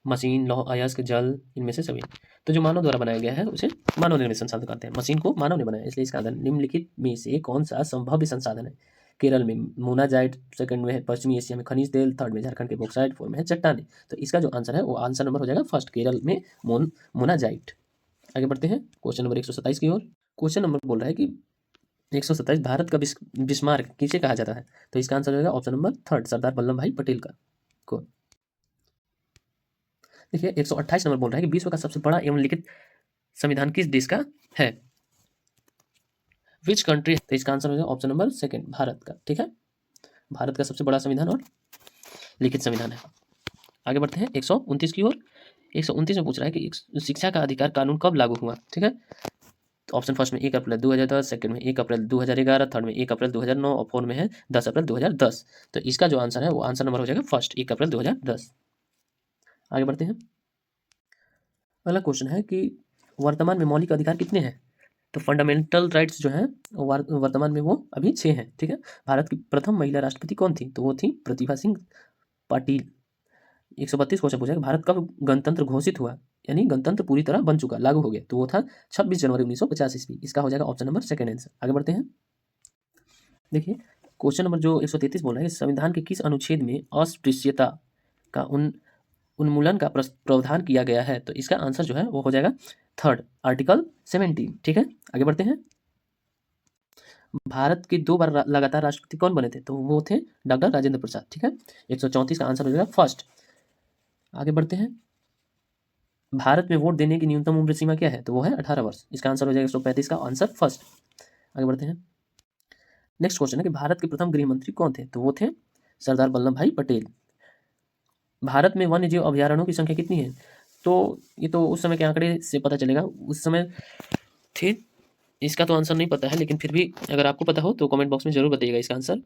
मशीन, लौह अयस्क, जल, इनमें से सभी। तो जो मानव द्वारा बनाया गया है उसे मानव निर्मित संसाधन कहते हैं। मशीन को मानव ने बनाया, इसलिए इसका आंसर निम्नलिखित में से कौन सा संभाव्य संसाधन है? केरल में मोनाजाइट, सेकंड में है पश्चिमी एशिया में खनिज तेल, थर्ड में झारखंड के बॉक्साइट, फोर्थ में है चट्टाने। तो इसका जो आंसर है वो आंसर नंबर हो जाएगा फर्स्ट, केरल में मोनाजाइट। आगे बढ़ते हैं क्वेश्चन नंबर 127 की ओर। क्वेश्चन नंबर बोल रहा है कि 127 भारत का बिस्मार्क किसे कहा जाता है? तो इसका आंसर होगा option number third, Sardar Vallabh भाई पटेल का को। देखिए 128 नंबर बोल रहा है कि विश्व का सबसे बड़ा एवं लिखित संविधान किस देश का है? Which country? तो इसका आंसर होगा ऑप्शन नंबर सेकंड, भारत का। ठीक है, भारत का सबसे बड़ा संविधान और लिखित संविधान है। आगे बढ़ते हैं 129 की ओर। 129 में पूछ रहा है कि शिक्षा का अधिकार कानून कब लागू हुआ? ठीक है, तो ऑप्शन फर्स्ट में 1 अप्रैल 2010, सेकंड में 1 अप्रैल 2011, थर्ड में 1 अप्रैल 2009 और फोर्थ में है 10 अप्रैल 2010। तो इसका जो आंसर है वो आंसर नंबर हो जाएगा फर्स्ट, 1 अप्रैल 2010। आगे बढ़ते हैं। अगला क्वेश्चन है कि वर्तमान में मौलिक अधिकार कितने हैं? तो फंडामेंटल राइट्स जो हैं वर्तमान में वो अभी 6 हैं। ठीक है, भारत की प्रथम महिला राष्ट्रपति कौन थी? तो वो थी प्रतिभा सिंह पाटिल। 132 क्वेश्चन पूछा कि भारत कब गणतंत्र घोषित हुआ, यानी गणतंत्र पूरी तरह बन चुका, लागू हो गया? तो वो था 26 जनवरी 1950 ईस्वी। इसका हो जाएगा ऑप्शन नंबर सेकंड आंसर। आगे बढ़ते हैं। देखिए क्वेश्चन नंबर जो 133 बोल रहा है संविधान के किस अनुच्छेद में अस्पृश्यता का उन्मूलन का प्रावधान किया गया है? तो इसका आंसर जो है वो हो जाएगा थर्ड, आर्टिकल 17। ठीक है, आगे बढ़ते हैं। भारत के 2 बार लगातार राष्ट्रपति कौन बने थे? तो वो थे डॉक्टर राजेंद्र प्रसाद। ठीक है, 134 का आंसर हो जाएगा फर्स्ट। आगे बढ़ते हैं। भारत में वोट देने की न्यूनतम उम्र सीमा क्या है? तो वो है 18 वर्ष। इसका आंसर हो जाएगा 135 का आंसर फर्स्ट। आगे बढ़ते हैं। नेक्स्ट क्वेश्चन है कि भारत के प्रथम गृह मंत्री कौन थे? तो वो थे सरदार वल्लभ भाई पटेल। भारत में वन्य जीव अभयारण्यों की संख्या कितनी है? तो ये तो उस समय के आंकड़े से पता चलेगा, उस समय थे। इसका तो आंसर नहीं पता है, लेकिन फिर भी अगर आपको पता हो तो कमेंट बॉक्स में जरूर बताइएगा इसका आंसर।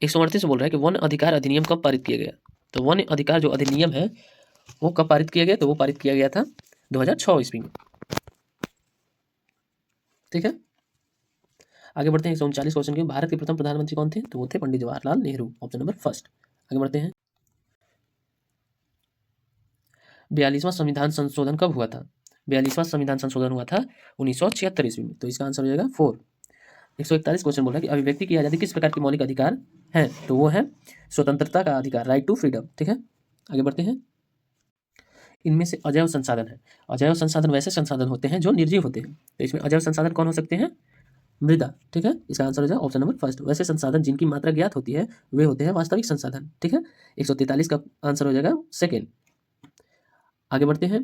138 बोल रहा है कि वन अधिकार अधिनियम कब पारित किया गया? तो वन अधिकार जो अधिनियम है वो कब पारित किया गया? तो वो पारित किया गया था 2006 ईस्वी में। ठीक है, आगे बढ़ते हैं। 139 क्वेश्चन के, भारत के प्रथम प्रधानमंत्री कौन थे? तो वो थे Pandit Jawaharlal Nehru. Option number first. आगे बढ़ते हैं। 42वां संविधान संशोधन कब हुआ था? 42वां संविधान संशोधन हुआ था 1976 ईस्वी में। तो इसका आंसर हो जाएगा 4। 141 क्वेश्चन बोल रहा है कि अभिव्यक्ति की आज़ादी किस प्रकार के मौलिक अधिकार है? तो वो है स्वतंत्रता का अधिकार, राइट टू फ्रीडम। ठीक है, आगे बढ़ते हैं। इनमें से अजैव संसाधन है। अजैव संसाधन वैसे संसाधन होते हैं जो निर्जीव होते हैं। तो इसमें अजैव संसाधन कौन हो सकते हैं? मृदा। ठीक है, इसका आंसर हो जाएगा ऑप्शन नंबर फर्स्ट। वैसे संसाधन जिनकी मात्रा ज्ञात होती है वे होते हैं वास्तविक संसाधन। ठीक है, 143 का आंसर हो जाएगा सेकेंड। आगे बढ़ते हैं।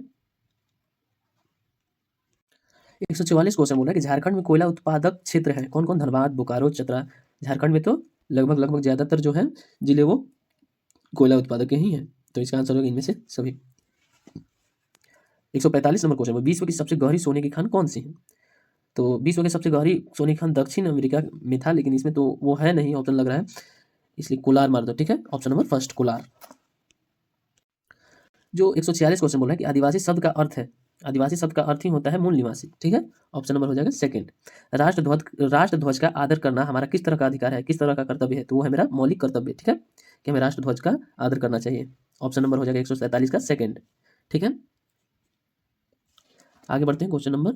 144 क्वेश्चन बोला कि झारखंड में कोयला उत्पादक क्षेत्र है कौन कौन? धनबाद, बोकारो, चतरा। झारखंड में तो लगभग ज्यादातर जो है जिले वो कोयला उत्पादक के ही हैं। तो इसका आंसर होगा इनमें से सभी। 145 नंबर क्वेश्चन में, विश्व की सबसे गहरी सोने की खान कौन सी है? तो विश्व की सबसे गहरी सोने की खान दक्षिण अमेरिका में था, लेकिन इसमें तो वो है नहीं, ऑप्शन लग रहा है, इसलिए कोलार मार दो। ठीक है, ऑप्शन नंबर फर्स्ट कोलार। जो 146 क्वेश्चन बोल रहा है कि आदिवासी शब्द का अर्थ है, आदिवासी शब्द का अर्थ ही होता है मूल निवासी। ठीक है, ऑप्शन नंबर हो जाएगा सेकंड। राष्ट्र ध्वज का आदर करना हमारा किस तरह का अधिकार है, किस तरह का कर्तव्य है? तो वो है मेरा मौलिक कर्तव्य। ठीक है, कि हमें राष्ट्र ध्वज का आदर करना चाहिए। ऑप्शन नंबर हो जाएगा 147 का सेकंड। ठीक है, आगे बढ़ते हैं। क्वेश्चन नंबर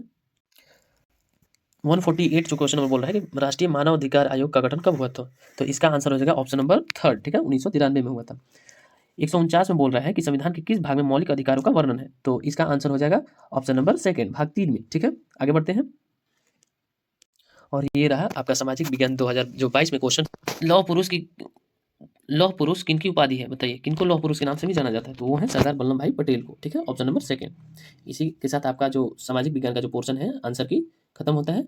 148 जो क्वेश्चन नंबर बोल रहा है कि राष्ट्रीय मानव अधिकार आयोग का गठन कब हुआ था? तो इसका आंसर हो जाएगा ऑप्शन नंबर थर्ड। ठीक है, 1993 में हुआ था। 149 में बोल रहा है कि संविधान के किस भाग में मौलिक अधिकारों का वर्णन है? तो इसका आंसर हो जाएगा ऑप्शन नंबर सेकंड, भाग 3 में। ठीक है, आगे बढ़ते हैं। और ये रहा आपका सामाजिक विज्ञान 2022 में क्वेश्चन। लौह पुरुष किनकी उपाधि है? बताइए, किनको लौह पुरुष के नाम से भी जाना जाता है? तो वो है सरदार वल्लभ भाई पटेल को। ठीक है, ऑप्शन नंबर सेकंड। इसी के साथ आपका जो सामाजिक विज्ञान का जो पोर्शन है आंसर की खत्म होता है।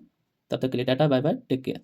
तब तक के लिए tata, bye bye, take care.